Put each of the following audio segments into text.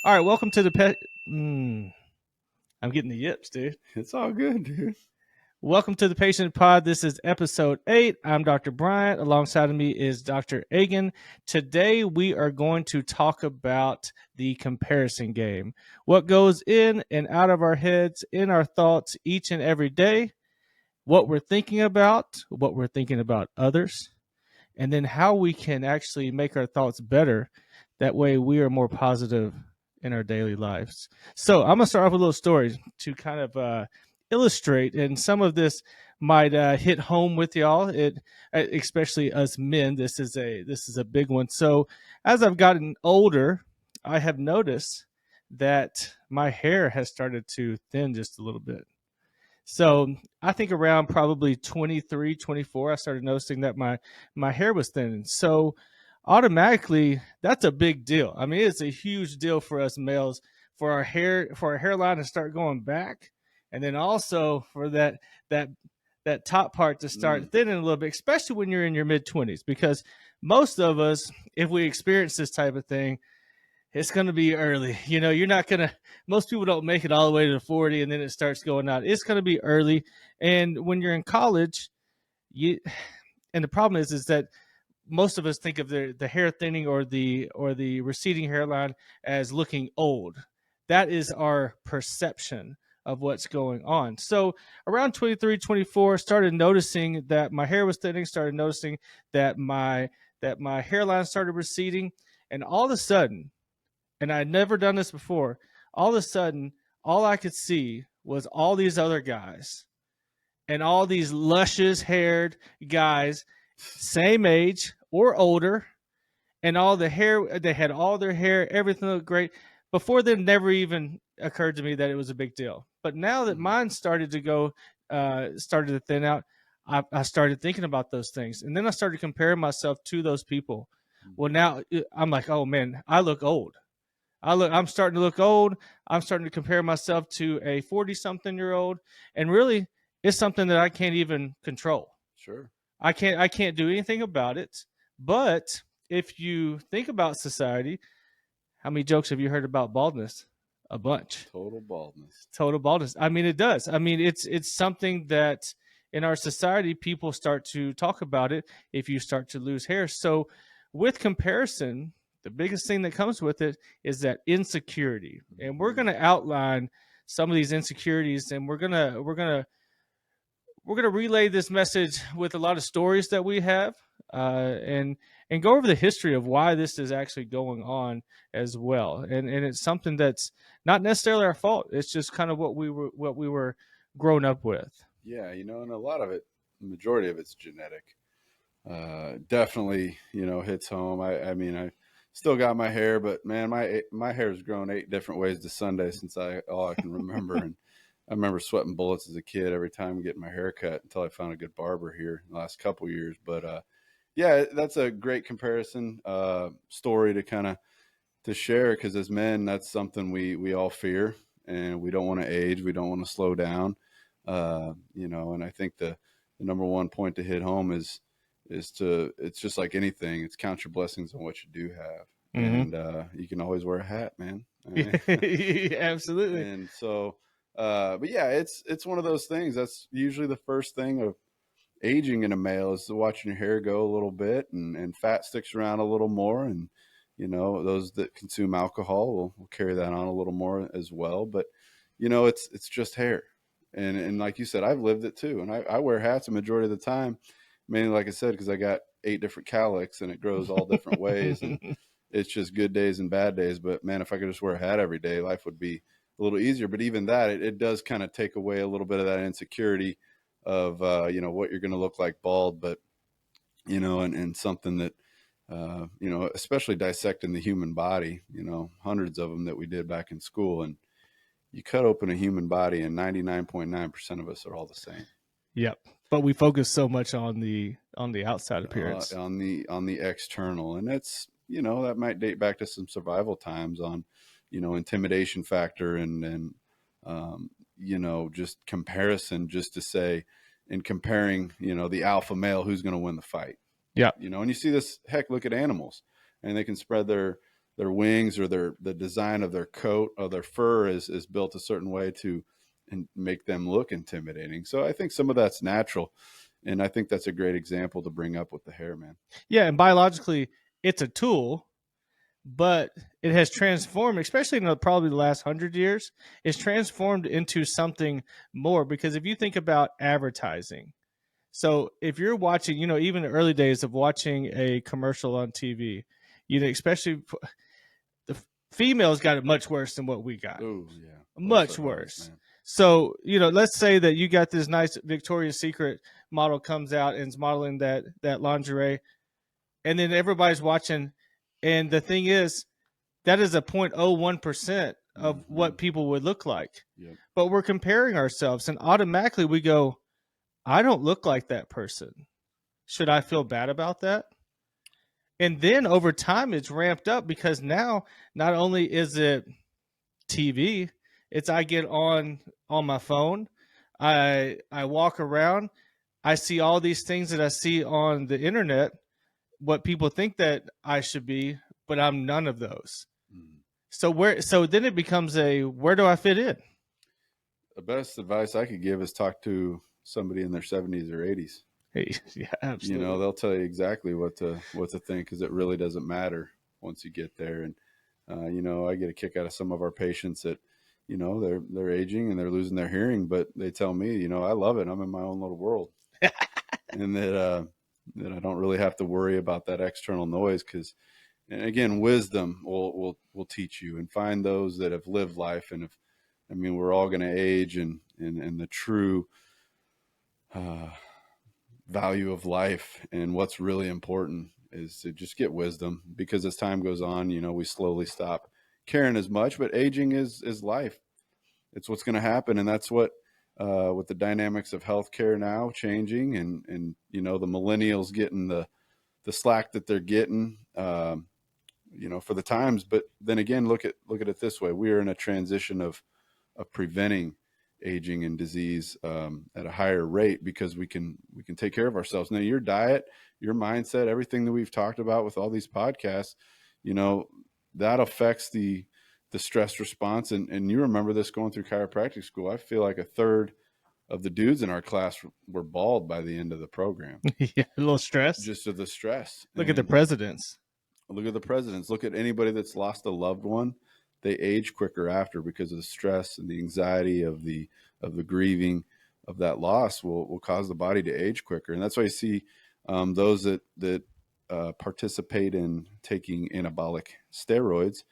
All right, welcome to the pet. I'm getting the yips, dude. It's all good, dude. Welcome to the Patient Pod. This is episode 8. I'm Dr. Bryant. Alongside of me is Dr. Agan. Today we are going to talk about the comparison game. What goes in and out of our heads, in our thoughts each and every day, what we're thinking about others, and then how we can actually make our thoughts better. That way we are more positive in our daily lives. So I'm going to start off with a little story to kind of illustrate, and some of this might hit home with y'all. Especially us men, this is a big one. So as I've gotten older, I have noticed that my hair has started to thin just a little bit. So I think around probably 23, 24, I started noticing that my hair was thinning. So automatically, that's a big deal. I mean, it's a huge deal for us males for our hairline to start going back, and then also for that that top part to start thinning a little bit, especially when you're in your mid 20s, because most of us, if we experience this type of thing, it's going to be early. You're not going to, most people don't make it all the way to 40 and then it starts going out. It's going to be early. And when you're in college, and the problem is that most of us think of the hair thinning or the receding hairline as looking old. That is our perception of what's going on. So around 23, 24, started noticing that my hair was thinning, started noticing that my hairline started receding, and all of a sudden, and I'd never done this before. All of a sudden, all I could see was all these other guys and all these luscious haired guys, same age or older, and all the hair, they had all their hair, everything looked great. Before then, never even occurred to me that it was a big deal. But now that mine started to thin out, I started thinking about those things. And then I started comparing myself to those people. Well, now I'm like, oh man, I look old. I'm starting to look old. I'm starting to compare myself to a 40-something-year-old, and really, it's something that I can't even control. Sure. I can't do anything about it. But if you think about society, how many jokes have you heard about baldness? A bunch. Total baldness. Total baldness. I mean, it does. I mean, it's something that in our society people start to talk about it if you start to lose hair. So with comparison, the biggest thing that comes with it is that insecurity. And we're going to outline some of these insecurities, and we're gonna relay this message with a lot of stories that we have, and go over the history of why this is actually going on as well. And it's something that's not necessarily our fault. It's just kind of what we were grown up with. Yeah, and a lot of it, the majority of it's genetic. Definitely, hits home. I mean, I still got my hair, but man, my hair's grown 8 different ways to Sunday since all I can remember. And I remember sweating bullets as a kid every time getting my hair cut until I found a good barber here in the last couple of years. But yeah, that's a great comparison story to kind of to share, because as men, that's something we all fear, and we don't want to age, we don't want to slow down. And I think the number one point to hit home is it's just like anything, it's count your blessings on what you do have. Mm-hmm. And you can always wear a hat, man. I mean, Absolutely. and so but yeah, it's one of those things. That's usually the first thing of aging in a male, is watching your hair go a little bit, and fat sticks around a little more. And those that consume alcohol will carry that on a little more as well. But it's just hair. And like you said, I've lived it too. And I wear hats a majority of the time, mainly, like I said, because I got 8 different cowlicks and it grows all different ways. And it's just good days and bad days. But man, if I could just wear a hat every day, life would be a little easier. But even that, it does kind of take away a little bit of that insecurity of, what you're going to look like bald. But, and something that, especially dissecting the human body, hundreds of them that we did back in school. And you cut open a human body and 99.9% of us are all the same. Yep. But we focus so much on the outside appearance. On the external. And that's, that might date back to some survival times on, intimidation factor and just comparison, just to say, in comparing, the alpha male, who's going to win the fight. Yeah. And you see this, heck, look at animals, and they can spread their wings or the design of their coat or their fur is built a certain way to and make them look intimidating. So I think some of that's natural. And I think that's a great example to bring up with the hair, man. Yeah, and biologically, it's a tool, but it has transformed, especially in probably the last 100 years, it's transformed into something more. Because if you think about advertising, so if you're watching, even the early days of watching a commercial on TV, especially the females got it much worse than what we got, Oh yeah, those much are hard, worse. man. So, let's say that you got this nice Victoria's Secret model comes out and is modeling that lingerie, and then everybody's watching. And the thing is, that is a 0.01% of Mm-hmm. what people would look like. Yep. But we're comparing ourselves, and automatically we go, I don't look like that person. Should I feel bad about that? And then over time, it's ramped up because now not only is it TV, it's I get on my phone, I walk around, I see all these things that I see on the internet, what people think that I should be, but I'm none of those. Mm. So then it becomes a where do I fit in? The best advice I could give is talk to somebody in their 70s or 80s. Hey, yeah, absolutely. They'll tell you exactly what to think, because it really doesn't matter once you get there. And I get a kick out of some of our patients that they're aging and they're losing their hearing, but they tell me, I love it, I'm in my own little world. And that I don't really have to worry about that external noise, because, and again, wisdom will teach you, and find those that have lived life. And if we're all going to age, and the true value of life and what's really important is to just get wisdom, because as time goes on, we slowly stop caring as much. But aging is life. It's what's going to happen. And that's what, with the dynamics of healthcare now changing, and the millennials getting the slack that they're getting, for the times. But then again, look at it this way: we are in a transition of preventing aging and disease at a higher rate, because we can take care of ourselves. Now, your diet, your mindset, everything that we've talked about with all these podcasts, that affects the stress response. And you remember this going through chiropractic school. I feel like a third of the dudes in our class were bald by the end of the program, Yeah, a little stress. just of the stress. Look at the And presidents. look at the presidents. Look at anybody that's lost a loved one. They age quicker after, because of the stress and the anxiety of the grieving of that loss will cause the body to age quicker. And that's why you see those that participate in taking anabolic steroids,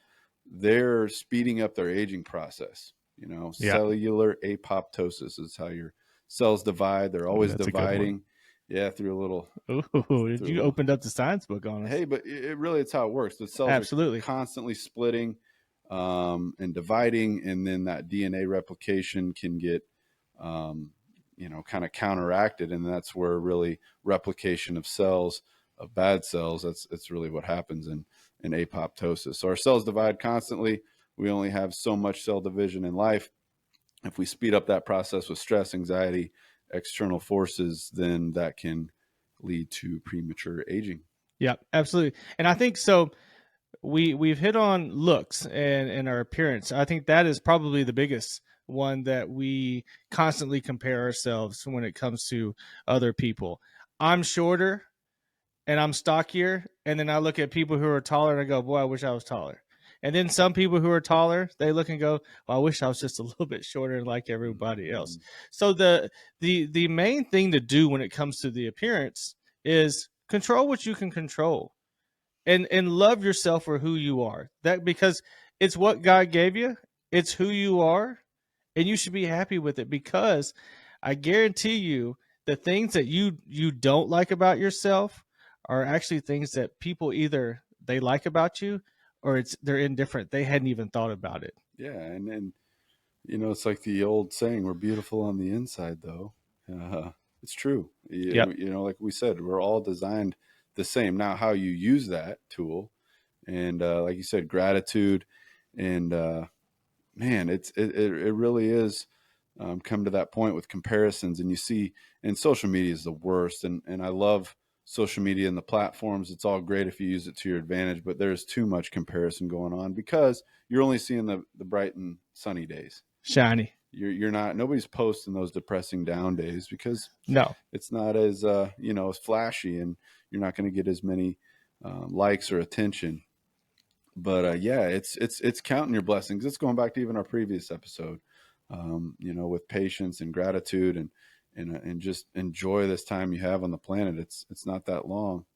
they're speeding up their aging process. Yeah. Cellular apoptosis is how your cells divide. They're always That's a good one. dividing. Yeah, through a little. Ooh, you opened up the science book on us. Hey, but it's how it works. The cells Absolutely. are constantly splitting and dividing, and then that DNA replication can get, kind of counteracted, and that's where really replication of cells, of bad cells, that's really what happens in apoptosis. So our cells divide constantly. We only have so much cell division in life. If we speed up that process with stress, anxiety, external forces, then that can lead to premature aging. Yeah, absolutely. And I think so. We've hit on looks and our appearance. I think that is probably the biggest one that we constantly compare ourselves when it comes to other people. I'm shorter and I'm stockier, and then I look at people who are taller and I go, boy, I wish I was taller. And then some people who are taller, they look and go, well, I wish I was just a little bit shorter like everybody else. Mm-hmm. So the main thing to do when it comes to the appearance is control what you can control, and love yourself for who you are. That because it's what God gave you, it's who you are, and you should be happy with it, because I guarantee you the things that you don't like about yourself are actually things that people either they like about you, or they're indifferent. They hadn't even thought about it. Yeah, and it's like the old saying, "We're beautiful on the inside," though. It's true. Yep. Like we said, we're all designed the same. Now, how you use that tool, and like you said, gratitude, and man, it really is come to that point with comparisons. And you see, and social media is the worst. And I love social media and the platforms, it's all great if you use it to your advantage, but there's too much comparison going on because you're only seeing the bright and sunny days. Shiny. You're not, nobody's posting those depressing down days because No. it's not as as flashy, and you're not going to get as many likes or attention. But yeah, it's counting your blessings. It's going back to even our previous episode, with patience and gratitude, and just enjoy this time you have on the planet. It's not that long.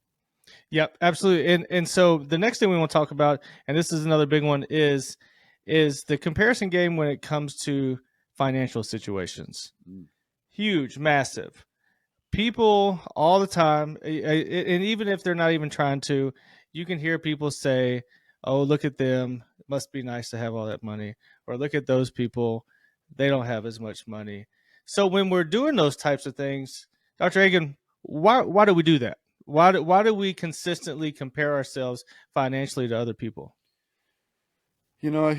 Yep, absolutely. And so the next thing we want to talk about, and this is another big one, is the comparison game when it comes to financial situations. Mm. Huge, massive. People all the time, and even if they're not even trying to, you can hear people say, "Oh, look at them. It must be nice to have all that money," or "Look at those people. They don't have as much money." So when we're doing those types of things, Dr. Hagen, why do we do that? Why do we consistently compare ourselves financially to other people? You know,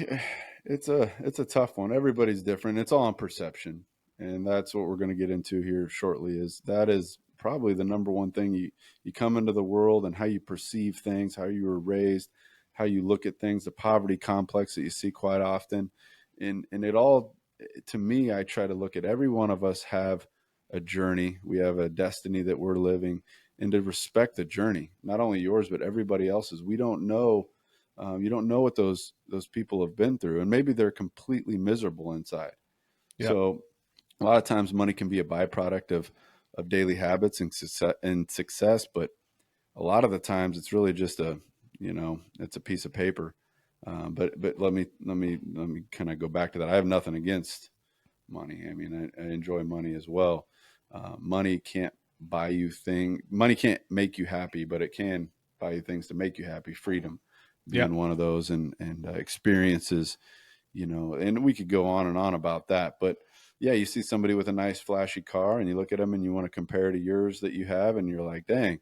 it's a tough one. Everybody's different. It's all on perception, and that's what we're going to get into here shortly. That is probably the number one thing. You come into the world and how you perceive things, how you were raised, how you look at things, the poverty complex that you see quite often, and it all, to me, I try to look at every one of us have a journey. We have a destiny that we're living, and to respect the journey, not only yours but everybody else's. We don't know, you don't know what those people have been through, and maybe they're completely miserable inside. Yep. So a lot of times money can be a byproduct of daily habits and success, but a lot of the times it's really just it's a piece of paper. But let me kind of go back to that. I have nothing against money. I mean, I enjoy money as well. Money can't buy you thing. Money can't make you happy, but it can buy you things to make you happy. Freedom Yep. being one of those, and experiences. And we could go on and on about that. But yeah, you see somebody with a nice flashy car, and you look at them, and you want to compare to yours that you have, and you're like, dang,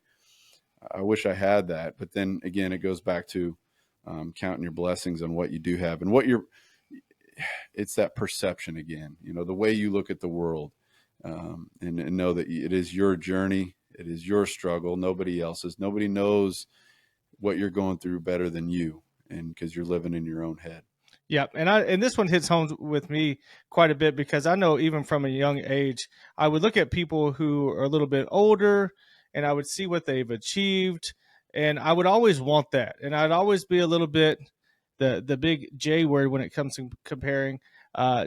I wish I had that. But then again, it goes back to counting your blessings on what you do have, and it's that perception again, the way you look at the world, and know that it is your journey. It is your struggle. Nobody else's. Nobody knows what you're going through better than you. And because you're living in your own head. Yep, and this one hits home with me quite a bit because I know even from a young age, I would look at people who are a little bit older, and I would see what they've achieved, and I would always want that, and I'd always be a little bit the big J word when it comes to comparing.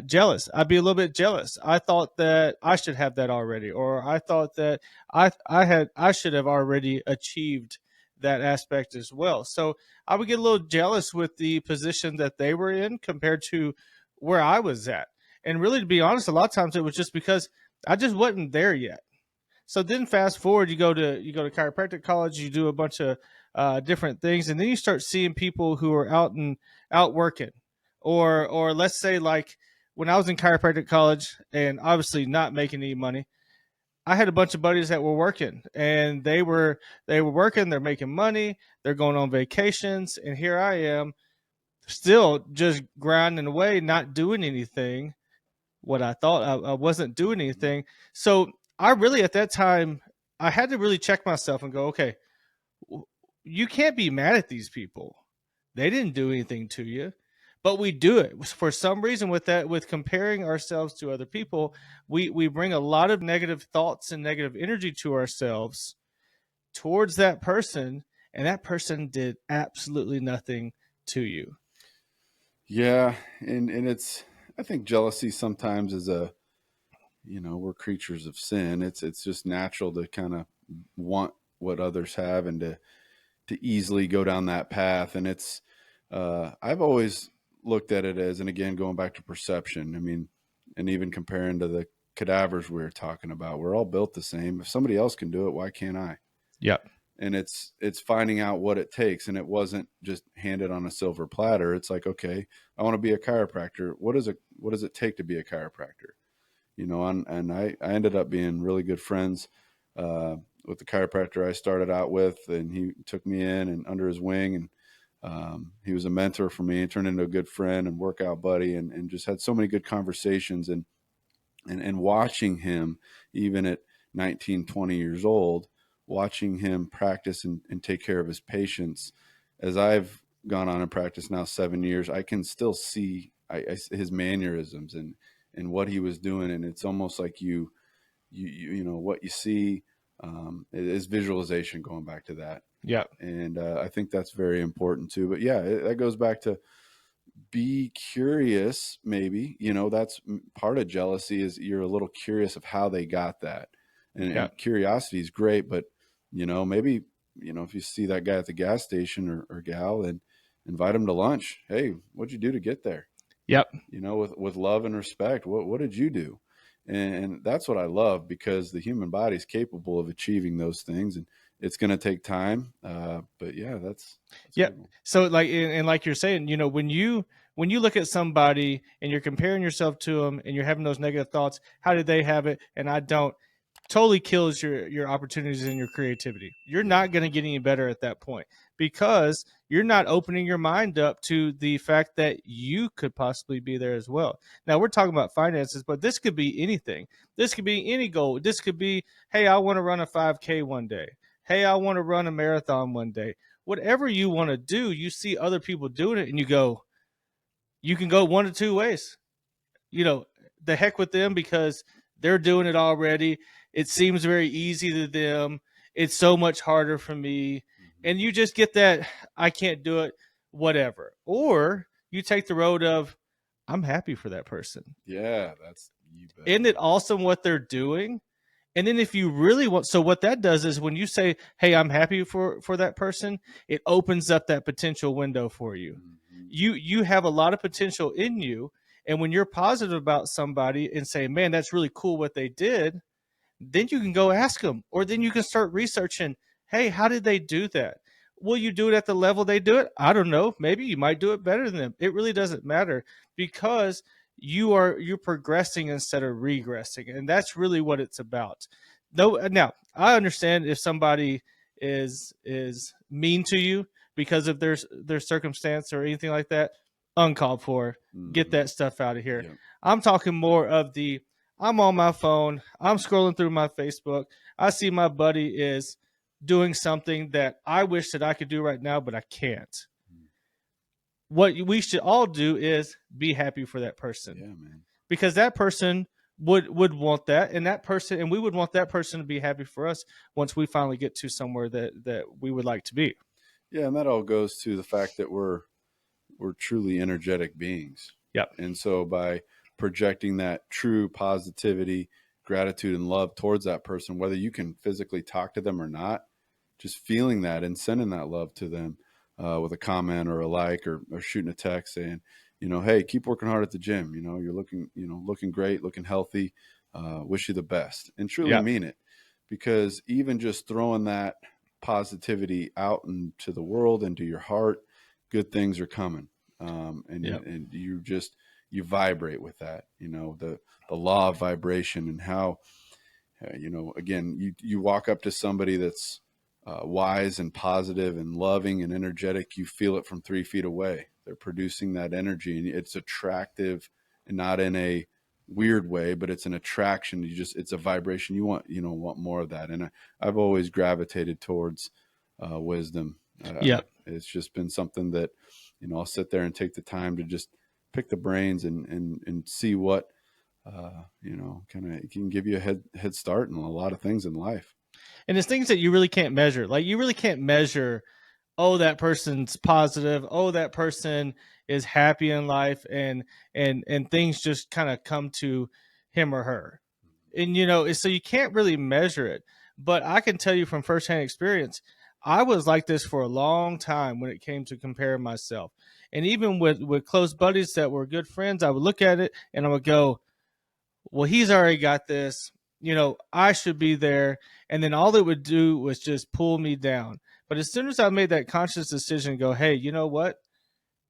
Jealous. I'd be a little bit jealous. I thought that I should have that already, or I thought that I should have already achieved that aspect as well. So I would get a little jealous with the position that they were in compared to where I was at. And really, to be honest, a lot of times it was just because I just wasn't there yet. So then, fast forward, you go to chiropractic college, you do a bunch of different things, and then you start seeing people who are out working, or let's say like when I was in chiropractic college and obviously not making any money, I had a bunch of buddies that were working, and they were working, they're making money, they're going on vacations, and here I am still just grinding away, not doing anything. What I thought I wasn't doing anything. So I really at that time I had to really check myself and go, okay, you can't be mad at these people. They didn't do anything to you. But we do it for some reason with that, with comparing ourselves to other people. We bring a lot of negative thoughts and negative energy to ourselves towards that person, and that person did absolutely nothing to you. Yeah. And I think jealousy sometimes is we're creatures of sin. It's just natural to kind of want what others have, and to easily go down that path. And I've always looked at it as, and again, going back to perception, I mean, and even comparing to the cadavers we were talking about, we're all built the same. If somebody else can do it, why can't I? Yep. And it's finding out what it takes. And it wasn't just handed on a silver platter. It's like, okay, I want to be a chiropractor. What does it take to be a chiropractor? And I ended up being really good friends with the chiropractor I started out with, and he took me in and under his wing, and he was a mentor for me, and turned into a good friend and workout buddy, and just had so many good conversations, and watching him even at 19, 20 years old, watching him practice and take care of his patients, as I've gone on and practiced now 7 years, I can still see his mannerisms and what he was doing, and it's almost like you know what you see is visualization. Going back to that, Yeah. and I think that's very important too. But yeah, that goes back to be curious. Maybe that's part of jealousy, is you're a little curious of how they got that, Yeah. and curiosity is great, but maybe if you see that guy at the gas station or gal, and invite him to lunch. Hey, what'd you do to get there? Yep. With love and respect. What did you do? And that's what I love, because the human body is capable of achieving those things, and it's going to take time. But yeah, that's a Yeah. big one. So like, and like you're saying, when you look at somebody and you're comparing yourself to them and you're having those negative thoughts, how did they have it and I don't, totally kills your opportunities and your creativity. You're Yeah. not going to get any better at that point because you're not opening your mind up to the fact that you could possibly be there as well. Now we're talking about finances, but this could be anything. This could be any goal. This could be, hey, I want to run a 5K one day. Hey, I want to run a marathon one day. Whatever you want to do, you see other people doing it and you go, you can go one of two ways. You know, the heck with them because they're doing it already. It seems very easy to them. It's so much harder for me. Mhm. And you just get that, I can't do it, whatever. Or you take the road of, I'm happy for that person. Yeah, that's you bet. Isn't it awesome what they're doing? And then if you really want, so what that does is when you say, hey, I'm happy for that person, it opens up that potential window for you. Hmm. You have a lot of potential in you. And when you're positive about somebody and say, man, that's really cool what they did, then you can go ask them, or then you can start researching, hey, how did they do that? Will you do it at the level they do it? I don't know. Maybe you might do it better than them. It really doesn't matter because you're progressing instead of regressing. And that's really what it's about. No, now I understand if somebody is mean to you because of their circumstance or anything like that, uncalled for. Get Hmm. that stuff out of here. Yeah. I'm talking more of the, I'm on my phone. I'm scrolling through my Facebook. I see my buddy is doing something that I wish that I could do right now, but I can't. What we should all do is be happy for that person Yeah, man. because that person would want that, and that person, and we would want that person to be happy for us once we finally get to somewhere that we would like to be. Yeah, and that all goes to the fact that we're truly energetic beings. Yep. And so by projecting that true positivity, gratitude, and love towards that person, whether you can physically talk to them or not, just feeling that and sending that love to them with a comment or a like, or shooting a text saying, hey, keep working hard at the gym. You're looking great, looking healthy. Wish you the best, and truly Yep. mean it. Because even just throwing that positivity out into the world, into your heart, good things are coming. Yep. And you vibrate with that, the law of vibration, and how, again, you walk up to somebody that's wise and positive and loving and energetic. You feel it from 3 feet away. They're producing that energy, and it's attractive, and not in a weird way, but it's an attraction. It's a vibration. You want more of that. And I've always gravitated towards wisdom. Yep. It's just been something that, I'll sit there and take the time to just pick the brains and see what, kind of can give you a head start in a lot of things in life. And it's things that you really can't measure. Like you really can't measure, oh, that person's positive, oh, that person is happy in life, and things just kind of come to him or her. And so you can't really measure it. But I can tell you from firsthand experience, I was like this for a long time when it came to comparing myself. And even with close buddies that were good friends, I would look at it and I would go, well, he's already got this. I should be there. And then all it would do was just pull me down. But as soon as I made that conscious decision, go, hey, you know what?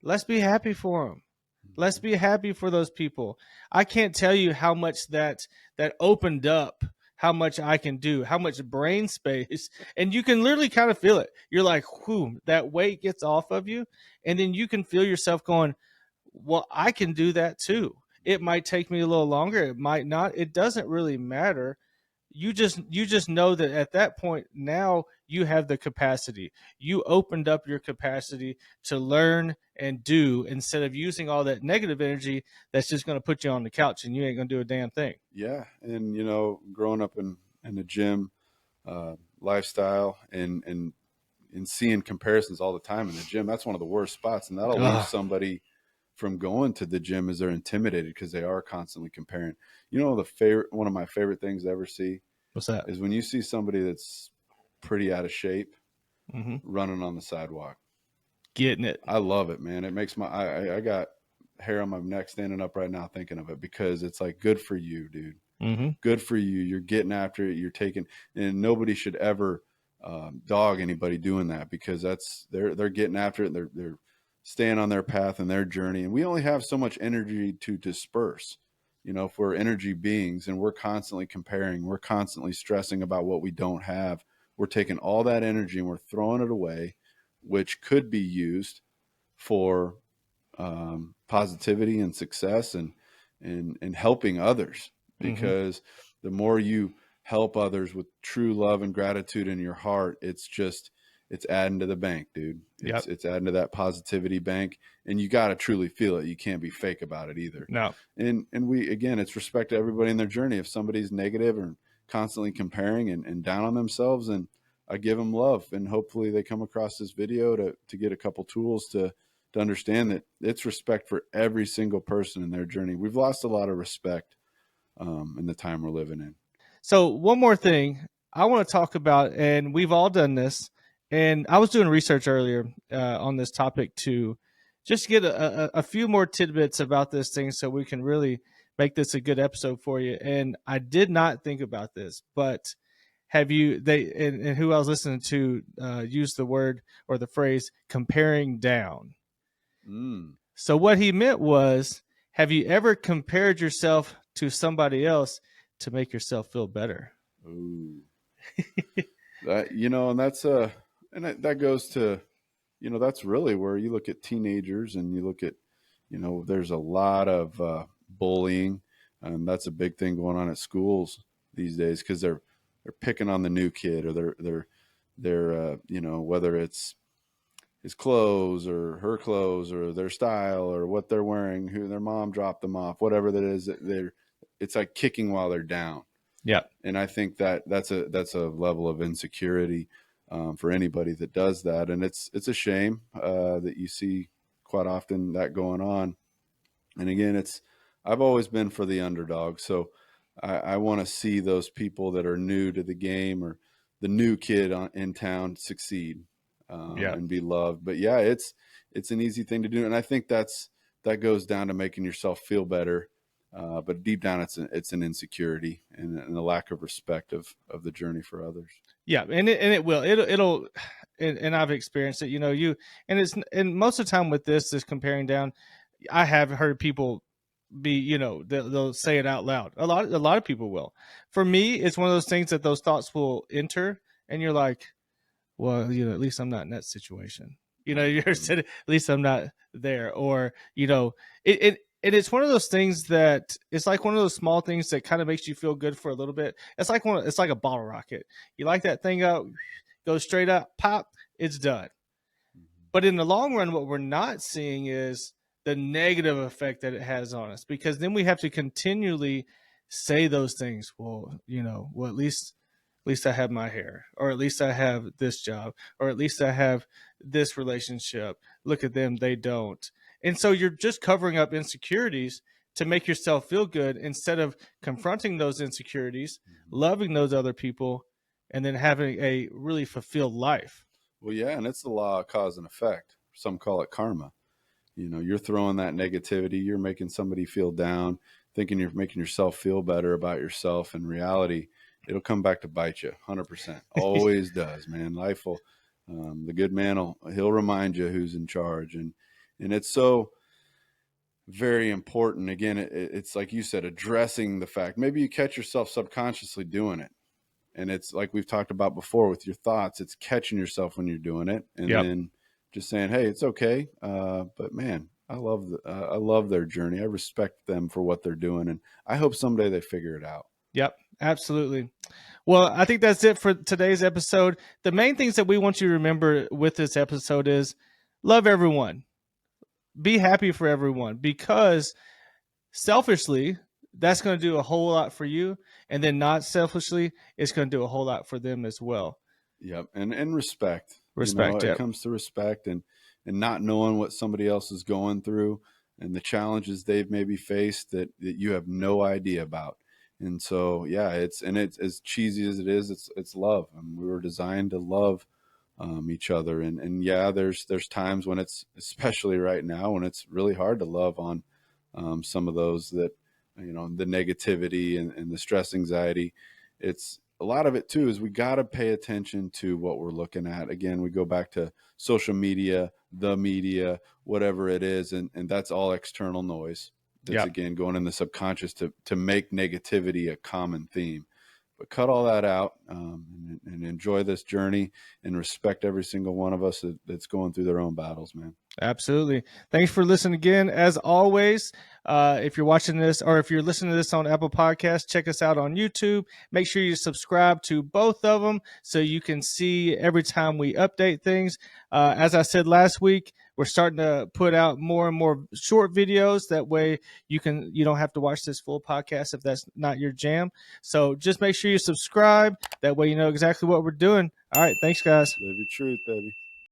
Let's be happy for them. Let's Mhm. be happy for those people. I can't tell you how much that opened up, how much I can do, how much brain space, and you can literally kind of feel it. You're like, whew, that weight gets off of you, and then you can feel yourself going, well, I can do that too. It might take me a little longer. It might not. It doesn't really matter. you just know that at that point now you have the capacity. You opened up your capacity to learn and do, instead of using all that negative energy that's just going to put you on the couch and you ain't going to do a damn thing. Yeah, and growing up in the gym lifestyle and seeing comparisons all the time in the gym, that's one of the worst spots, and that'll leave Ugh, somebody from going to the gym as they're intimidated because they are constantly comparing. One of my favorite things to ever see what's that? is when you see somebody that's pretty out of shape Mm-hmm. running on the sidewalk. Getting it. I love it, man. It makes I got hair on my neck standing up right now thinking of it, because it's like, good for you, dude. Mm-hmm. Good for you. You're getting after it. You're taking, and nobody should ever dog anybody doing that, because they're getting after it. They're staying on their path and their journey. And we only have so much energy to disperse. If we're energy beings and we're constantly comparing, we're constantly stressing about what we don't have, we're taking all that energy and we're throwing it away, which could be used for positivity and success and helping others. Mm-hmm. Because the more you help others with true love and gratitude in your heart, it's adding to the bank, dude. Yep. It's adding to that positivity bank, and you got to truly feel it. You can't be fake about it either. No. And we, again, it's respect to everybody in their journey. If somebody's negative or constantly comparing and down on themselves, and I give them love, and hopefully they come across this video to get a couple tools to understand that it's respect for every single person in their journey. We've lost a lot of respect in the time we're living in. So one more thing I want to talk about, and we've all done this, and I was doing research earlier on this topic to just get a few more tidbits about this thing so we can really make this a good episode for you. And I did not think about this, but have you and who I was listening to use the word or the phrase comparing down. Mm. So what he meant was, have you ever compared yourself to somebody else to make yourself feel better? Ooh. That, and that's and that goes to, that's really where you look at teenagers and you look at, there's a lot of bullying, and that's a big thing going on at schools these days, because they're picking on the new kid, or they're whether it's his clothes or her clothes or their style or what they're wearing, who their mom dropped them off, whatever that is, it's like kicking while they're down. Yeah. And I think that's a level of insecurity for anybody that does that. And it's a shame that you see quite often that going on. And again, I've always been for the underdog. So I want to see those people that are new to the game, or the new kid in town, succeed Yeah. and be loved. But yeah, it's an easy thing to do. And I think that goes down to making yourself feel better. But deep down, it's an insecurity and a lack of respect of the journey for others. Yeah, and it will it'll and I've experienced it. And most of the time with this comparing down, I have heard people be, they'll say it out loud. A lot of people will. For me, it's one of those things that those thoughts will enter, and you're like, well, at least I'm not in that situation. You're said, at least I'm not there. Or, and it's one of those things that it's like one of those small things that kind of makes you feel good for a little bit. It's like a bottle rocket. You like that thing up, goes straight up, pop, it's done. But in the long run, what we're not seeing is the negative effect that it has on us, because then we have to continually say those things. Well, at least I have my hair, or at least I have this job, or at least I have this relationship. Look at them, they don't. And so you're just covering up insecurities to make yourself feel good, instead of confronting those insecurities, Mm-hmm. loving those other people, and then having a really fulfilled life. Well, yeah, and it's the law of cause and effect. Some call it karma. You're throwing that negativity, you're making somebody feel down, thinking you're making yourself feel better about yourself. In reality, it'll come back to bite you 100%. Always does, man. Life will, the good man he'll remind you who's in charge. And it's so very important. Again, it's like you said, addressing the fact. Maybe you catch yourself subconsciously doing it. And it's like we've talked about before with your thoughts, it's catching yourself when you're doing it. And Yep. then just saying, hey, it's okay. But man, I love their journey. I respect them for what they're doing. And I hope someday they figure it out. Yep. Absolutely. Well, I think that's it for today's episode. The main things that we want you to remember with this episode is love everyone, be happy for everyone, because selfishly, that's going to do a whole lot for you. And then not selfishly, it's going to do a whole lot for them as well. Yep. And respect, Respect. it Yep. comes to respect and not knowing what somebody else is going through and the challenges they've maybe faced that you have no idea about. And so, yeah, it's as cheesy as it is, it's love. And we were designed to love each other. And yeah, there's times when it's, especially right now, when it's really hard to love on some of those that, the negativity and the stress, anxiety. It's a lot of it too is we got to pay attention to what we're looking at. Again, we go back to social media, the media, whatever it is, and that's all external noise. That's Yep. again going in the subconscious to make negativity a common theme. But cut all that out, and enjoy this journey and respect every single one of us that's going through their own battles, man. Absolutely. Thanks for listening again. As always, if you're watching this or if you're listening to this on Apple Podcasts, check us out on YouTube. Make sure you subscribe to both of them so you can see every time we update things. As I said last week, we're starting to put out more and more short videos. That way you don't have to watch this full podcast if that's not your jam. So just make sure you subscribe. That way you know exactly what we're doing. All right. Thanks, guys. Live your truth, baby.